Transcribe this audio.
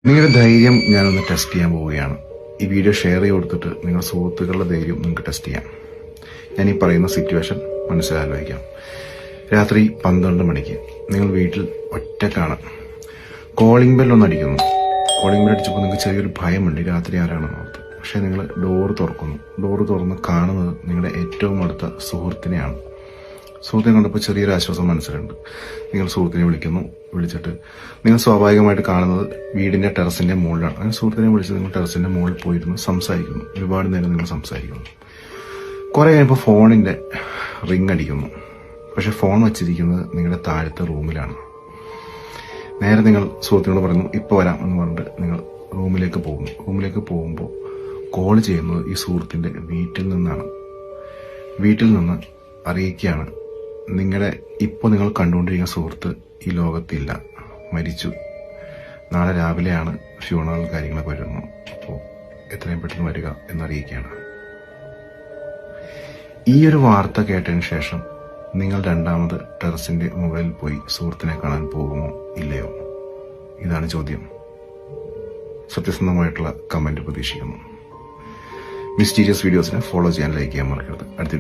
നിങ്ങളുടെ ധൈര്യം ഞാനൊന്ന് ടെസ്റ്റ് ചെയ്യാൻ പോവുകയാണ്. ഈ വീഡിയോ ഷെയർ ചെയ്ത് കൊടുത്തിട്ട് നിങ്ങളുടെ സുഹൃത്തുക്കളുടെ ധൈര്യം നിങ്ങൾക്ക് ടെസ്റ്റ് ചെയ്യാം. ഞാൻ ഈ പറയുന്ന സിറ്റുവേഷൻ മനസ്സിലാലോചിക്കാം. രാത്രി 12 മണിക്ക് നിങ്ങൾ വീട്ടിൽ ഒറ്റക്കാണ്. കോളിംഗ് ബെൽ ഒന്ന് അടിക്കുന്നു. കോളിംഗ് ബെൽ അടിച്ചപ്പോൾ നിങ്ങൾക്ക് ചെറിയൊരു ഭയമുണ്ട്, രാത്രി ആരാണെന്ന് ഓർത്ത്. പക്ഷേ നിങ്ങൾ ഡോറ് തുറക്കുന്നു. ഡോറ് തുറന്ന് കാണുന്നത് നിങ്ങളുടെ ഏറ്റവും അടുത്ത സുഹൃത്തിനെയാണ്. സുഹൃത്തിനെ കണ്ടപ്പോൾ ചെറിയൊരു ആശ്വാസം മനസ്സിലുണ്ട്. നിങ്ങൾ സുഹൃത്തിനെ വിളിക്കുന്നു. വിളിച്ചിട്ട് നിങ്ങൾ സ്വാഭാവികമായിട്ട് കാണുന്നത് വീടിന്റെ ടെറസിന്റെ മുകളിലാണ്. അങ്ങനെ സുഹൃത്തിനെ വിളിച്ച് നിങ്ങൾ ടെറസിന്റെ മുകളിൽ പോയിരുന്നു സംസാരിക്കുന്നു. ഒരുപാട് നേരം നിങ്ങൾ സംസാരിക്കുന്നു. കുറെ കഴിയുമ്പോൾ ഫോണിന്റെ റിങ് അടിക്കുന്നു. പക്ഷെ ഫോൺ വച്ചിരിക്കുന്നത് നിങ്ങളുടെ താഴത്തെ റൂമിലാണ്. നേരെ നിങ്ങൾ സുഹൃത്തിനോട് പറയുന്നു, ഇപ്പോൾ വരാം എന്ന് പറഞ്ഞിട്ട് നിങ്ങൾ റൂമിലേക്ക് പോകുന്നു. റൂമിലേക്ക് പോകുമ്പോൾ കോൾ ചെയ്യുന്നത് ഈ സുഹൃത്തിന്റെ വീട്ടിൽ നിന്നാണ്. വീട്ടിൽ നിന്ന് അറിയിക്കുകയാണ്, ഇപ്പോൾ നിങ്ങൾ കണ്ടുകൊണ്ടിരിക്കുന്ന സുഹൃത്ത് ഈ ലോകത്തില്ല, മരിച്ചു. നാളെ രാവിലെയാണ് ഫ്യൂണറൽ കാര്യങ്ങളൊക്കെ വരുന്നത്. അപ്പോൾ എത്രയും പെട്ടെന്ന് വരിക എന്നറിയിക്കുകയാണ്. ഈ ഒരു വാർത്ത കേട്ടതിന് ശേഷം നിങ്ങൾ രണ്ടാമത് ടെറസിന്റെ മുകളിൽ പോയി സുഹൃത്തിനെ കാണാൻ പോകുമോ ഇല്ലയോ? ഇതാണ് ചോദ്യം. സത്യസന്ധമായിട്ടുള്ള കമന്റ് പ്രതീക്ഷിക്കുന്നു. മിസ്റ്റീരിയസ് വീഡിയോസിനെ ഫോളോ ചെയ്യാൻ, ലൈക്ക് ചെയ്യാൻ മറക്കരുത്. അടുത്ത